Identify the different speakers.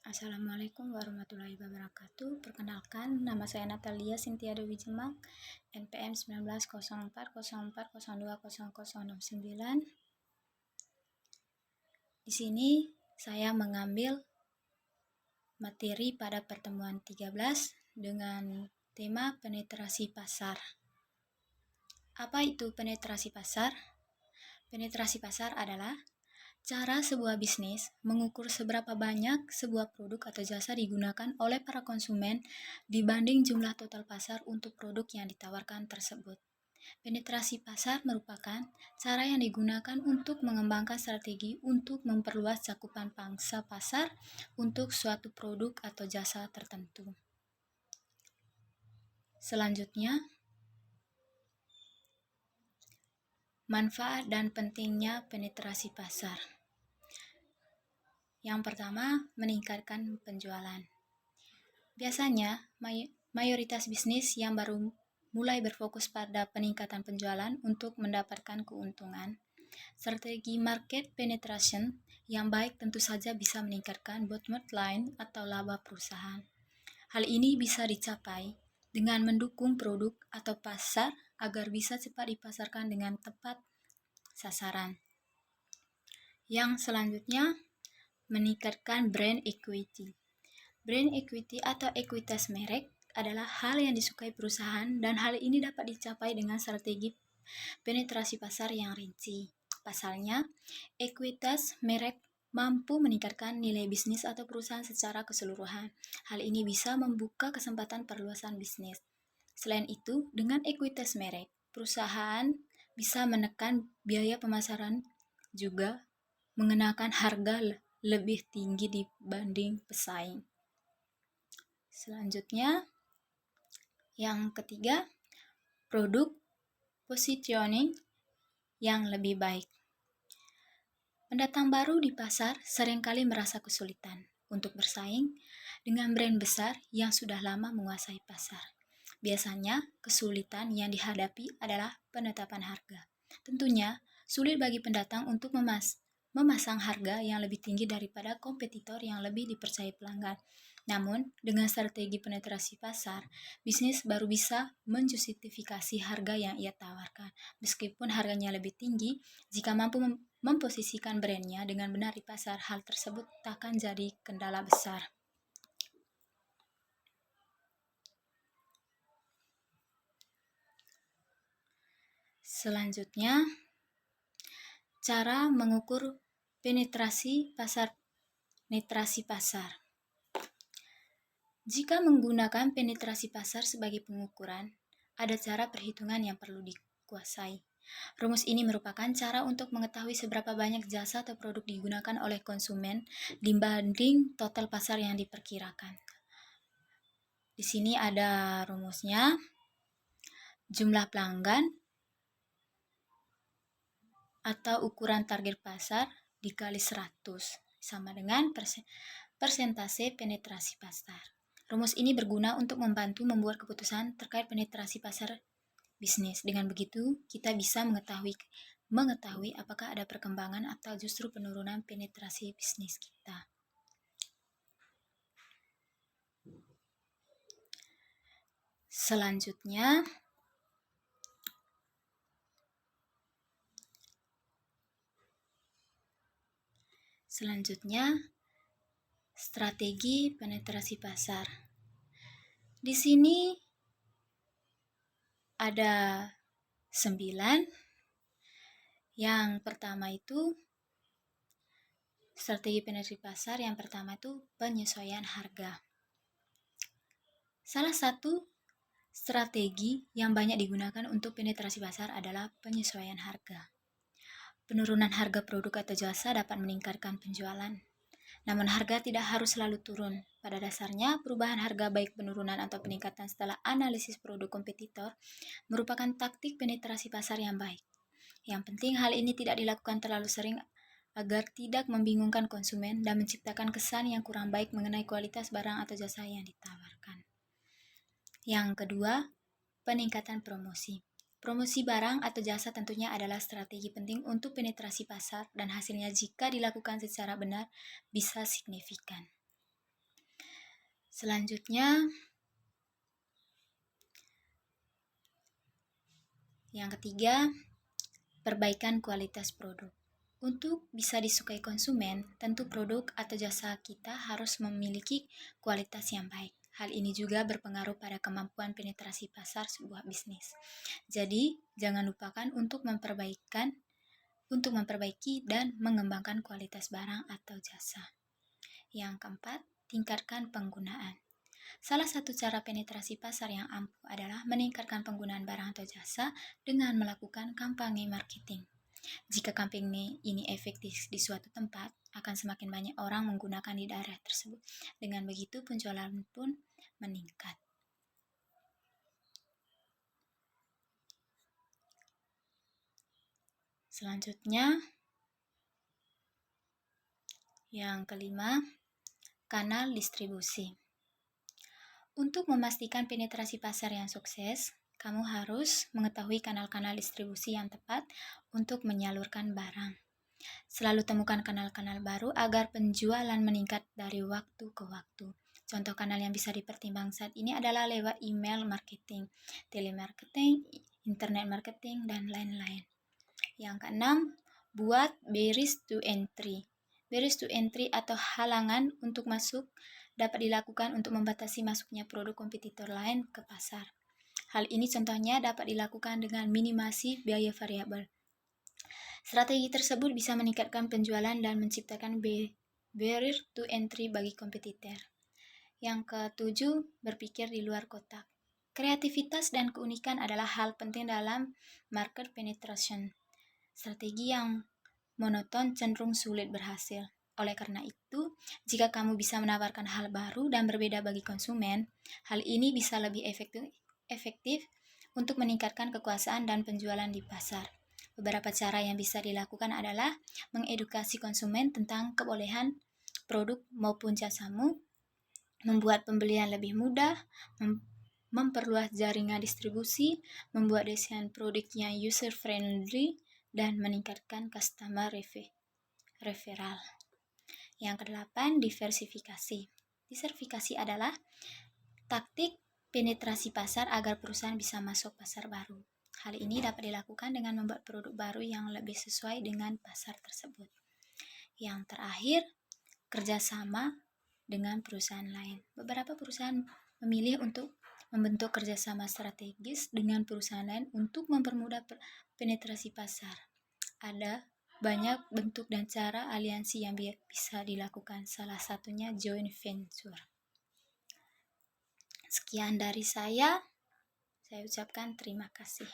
Speaker 1: Assalamualaikum warahmatullahi wabarakatuh. Perkenalkan, nama saya Natalia Sintia Dewi Jemak, NPM 190404020069. Di sini saya mengambil materi pada pertemuan 13 dengan tema penetrasi pasar. Apa itu penetrasi pasar? Penetrasi pasar adalah cara sebuah bisnis mengukur seberapa banyak sebuah produk atau jasa digunakan oleh para konsumen dibanding jumlah total pasar untuk produk yang ditawarkan tersebut. Penetrasi pasar merupakan cara yang digunakan untuk mengembangkan strategi untuk memperluas cakupan pangsa pasar untuk suatu produk atau jasa tertentu. Selanjutnya, manfaat dan pentingnya penetrasi pasar. Yang pertama, meningkatkan penjualan. Biasanya, mayoritas bisnis yang baru mulai berfokus pada peningkatan penjualan untuk mendapatkan keuntungan. Strategi market penetration yang baik tentu saja bisa meningkatkan bottom line atau laba perusahaan. Hal ini bisa dicapai dengan mendukung produk atau pasar agar bisa cepat dipasarkan dengan tepat sasaran. Yang selanjutnya, meningkatkan brand equity. Brand equity atau ekuitas merek adalah hal yang disukai perusahaan dan hal ini dapat dicapai dengan strategi penetrasi pasar yang rinci. Pasalnya, ekuitas merek mampu meningkatkan nilai bisnis atau perusahaan secara keseluruhan. Hal ini bisa membuka kesempatan perluasan bisnis. Selain itu, dengan ekuitas merek, perusahaan bisa menekan biaya pemasaran juga mengenakan harga lebih tinggi dibanding pesaing. Selanjutnya, yang ketiga, produk positioning yang lebih baik. Pendatang baru di pasar seringkali merasa kesulitan untuk bersaing dengan brand besar yang sudah lama menguasai pasar. Biasanya, kesulitan yang dihadapi adalah penetapan harga. Tentunya, sulit bagi pendatang untuk memasang harga yang lebih tinggi daripada kompetitor yang lebih dipercayai pelanggan. Namun, dengan strategi penetrasi pasar, bisnis baru bisa menjustifikasi harga yang ia tawarkan. Meskipun harganya lebih tinggi, jika mampu memposisikan brandnya dengan benar di pasar, hal tersebut takkan jadi kendala besar. Selanjutnya, cara mengukur penetrasi pasar. Jika menggunakan penetrasi pasar sebagai pengukuran, ada cara perhitungan yang perlu dikuasai. Rumus ini merupakan cara untuk mengetahui seberapa banyak jasa atau produk digunakan oleh konsumen dibanding total pasar yang diperkirakan. Di sini ada rumusnya. Jumlah pelanggan atau ukuran target pasar dikali 100 sama dengan persentase penetrasi pasar. Rumus ini berguna untuk membantu membuat keputusan terkait penetrasi pasar bisnis. Dengan begitu, kita bisa mengetahui apakah ada perkembangan atau justru penurunan penetrasi bisnis kita. Selanjutnya, strategi penetrasi pasar. Di sini ada 9. Yang pertama itu strategi penetrasi pasar. Yang pertama itu penyesuaian harga. Salah satu strategi yang banyak digunakan untuk penetrasi pasar adalah penyesuaian harga. Penurunan harga produk atau jasa dapat meningkatkan penjualan. Namun harga tidak harus selalu turun. Pada dasarnya, perubahan harga baik penurunan atau peningkatan setelah analisis produk kompetitor merupakan taktik penetrasi pasar yang baik. Yang penting hal ini tidak dilakukan terlalu sering agar tidak membingungkan konsumen dan menciptakan kesan yang kurang baik mengenai kualitas barang atau jasa yang ditawarkan. Yang kedua, peningkatan promosi. Promosi barang atau jasa tentunya adalah strategi penting untuk penetrasi pasar dan hasilnya jika dilakukan secara benar bisa signifikan. Selanjutnya, yang ketiga, perbaikan kualitas produk. Untuk bisa disukai konsumen, tentu produk atau jasa kita harus memiliki kualitas yang baik. Hal ini juga berpengaruh pada kemampuan penetrasi pasar sebuah bisnis. Jadi, jangan lupakan untuk memperbaiki dan mengembangkan kualitas barang atau jasa. Yang keempat, tingkatkan penggunaan. Salah satu cara penetrasi pasar yang ampuh adalah meningkatkan penggunaan barang atau jasa dengan melakukan kampanye marketing. Jika kampanye ini efektif di suatu tempat, akan semakin banyak orang menggunakan di daerah tersebut. Dengan begitu, penjualan pun meningkat. Selanjutnya, yang kelima, kanal distribusi. Untuk memastikan penetrasi pasar yang sukses, kamu harus mengetahui kanal-kanal distribusi yang tepat untuk menyalurkan barang. Selalu temukan kanal-kanal baru agar penjualan meningkat dari waktu ke waktu. Contoh kanal yang bisa dipertimbangkan saat ini adalah lewat email marketing, telemarketing, internet marketing, dan lain-lain. Yang keenam, buat barriers to entry. Barriers to entry atau halangan untuk masuk dapat dilakukan untuk membatasi masuknya produk kompetitor lain ke pasar. Hal ini contohnya dapat dilakukan dengan minimasi biaya variabel. Strategi tersebut bisa meningkatkan penjualan dan menciptakan barrier to entry bagi kompetitor. Yang ketujuh, berpikir di luar kotak. Kreativitas dan keunikan adalah hal penting dalam market penetration. Strategi yang monoton cenderung sulit berhasil. Oleh karena itu, jika kamu bisa menawarkan hal baru dan berbeda bagi konsumen, hal ini bisa lebih efektif untuk meningkatkan kekuasaan dan penjualan di pasar. Beberapa cara yang bisa dilakukan adalah mengedukasi konsumen tentang kebolehan produk maupun jasamu, membuat pembelian lebih mudah, memperluas jaringan distribusi, membuat desain produknya user-friendly, dan meningkatkan customer referral. Yang kedelapan, diversifikasi. Diversifikasi adalah taktik penetrasi pasar agar perusahaan bisa masuk pasar baru. Hal ini dapat dilakukan dengan membuat produk baru yang lebih sesuai dengan pasar tersebut. Yang terakhir, kerjasama dengan perusahaan lain. Beberapa perusahaan memilih untuk membentuk kerjasama strategis dengan perusahaan lain untuk mempermudah penetrasi pasar. Ada banyak bentuk dan cara aliansi yang bisa dilakukan, salah satunya joint venture. Sekian dari saya ucapkan terima kasih.